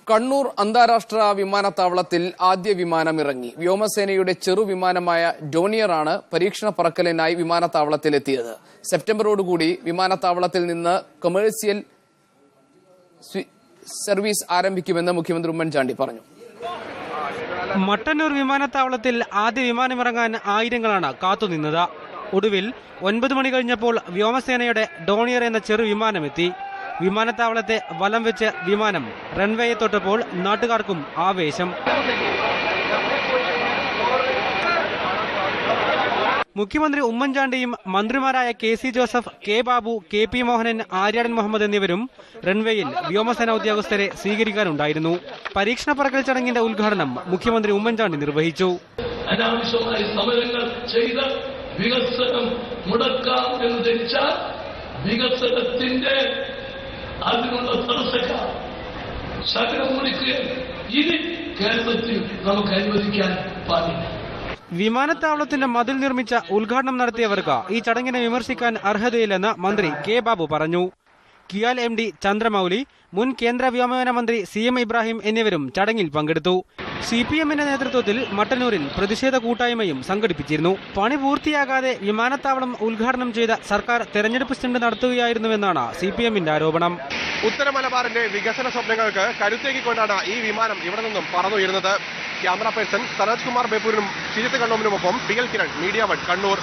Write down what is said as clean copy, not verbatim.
കണ്ണൂർ അന്താരാഷ്ട്ര വിമാനത്താവളത്തിൽ ആദ്യ വിമാനം ഇറങ്ങി. വ്യോമസേനയുടെ ചെറുവിമാനമായ ഡോണിയറാണ് പരീക്ഷണ പറക്കലിനായി വിമാനത്താവളത്തിലെത്തിയത്. സെപ്റ്റംബറോടുകൂടി വിമാനത്താവളത്തിൽ നിന്ന് കൊമേഴ്സ്യൽ സർവീസ് ആരംഭിക്കുമെന്ന് മുഖ്യമന്ത്രി ഉമ്മൻചാണ്ടി പറഞ്ഞു. മട്ടന്നൂർ വിമാനത്താവളത്തിൽ ആദ്യ വിമാനമിറങ്ങാൻ ആയിരങ്ങളാണ് കാത്തുനിന്നത്. ഒടുവിൽ 9 മണി കഴിഞ്ഞപ്പോൾ വ്യോമസേനയുടെ ഡോണിയർ എന്ന ചെറുവിമാനമെത്തി. വിമാനത്താവളത്തെ വലം വെച്ച് വിമാനം റൺവേയെ തൊട്ടപ്പോൾ നാട്ടുകാർക്കും ആവേശം. മുഖ്യമന്ത്രി ഉമ്മൻചാണ്ടിയും മന്ത്രിമാരായ KC Joseph, K Babu, KP Mohanan, Aryadan Muhammad എന്നിവരും റൺവേയിൽ വ്യോമസേന ഉദ്യോഗസ്ഥരെ സ്വീകരിക്കാനുണ്ടായിരുന്നു. പരീക്ഷണ പറക്കൽ ചടങ്ങിന്റെ ഉദ്ഘാടനം മുഖ്യമന്ത്രി ഉമ്മൻചാണ്ടി നിർവഹിച്ചു. അനാവശ്യമായ സമരങ്ങൾ ചെയ്ത് വികസനം മുടക്കാം എന്ന് ധരിച്ചാൽ വികസനത്തിന്റെ അതിനുള്ള തടസ്സക്കാർ ശകലം മുടിക്കുകയും ഇനി കേരളത്തിൽ നമുക്ക് അനുവദിക്കാൻ പാടില്ല. വിമാനത്താവളത്തിന്റെ മതിൽ നിർമ്മിച്ച ഉദ്ഘാടനം നടത്തിയവർക്ക് ഈ ചടങ്ങിനെ വിമർശിക്കാൻ അർഹതയില്ലെന്ന് മന്ത്രി K ബാബു പറഞ്ഞു. കിയാൽ MD ചന്ദ്രമൌലി, മുൻ കേന്ദ്ര വ്യോമയാന മന്ത്രി CM ഇബ്രാഹിം എന്നിവരും ചടങ്ങിൽ പങ്കെടുത്തു. CPMന്റെ നേതൃത്വത്തിൽ മട്ടന്നൂരിൽ പ്രതിഷേധ കൂട്ടായ്മയും സംഘടിപ്പിച്ചിരുന്നു. പണി പൂർത്തിയാകാതെ വിമാനത്താവളം ഉദ്ഘാടനം ചെയ്ത സർക്കാർ തെരഞ്ഞെടുപ്പ് സ്റ്റണ്ട് നടത്തുകയായിരുന്നുവെന്നാണ് CPMന്റെ ആരോപണം. ഉത്തര മലബാറിന്റെ വികസന സ്വപ്നങ്ങൾക്ക് കരുത്തേക്കിക്കൊണ്ടാണ് ഈ വിമാനം ഇവിടെ നിന്നും പറന്നുയരുന്നത്. ക്യാമറ പേഴ്സൺ സനോജ് കുമാർ ബേപ്പൂരിനും ശ്രീജിത്ത് കണ്ണൂരിനുമൊപ്പം PL കിരൺ, മീഡിയ 1 കണ്ണൂർ.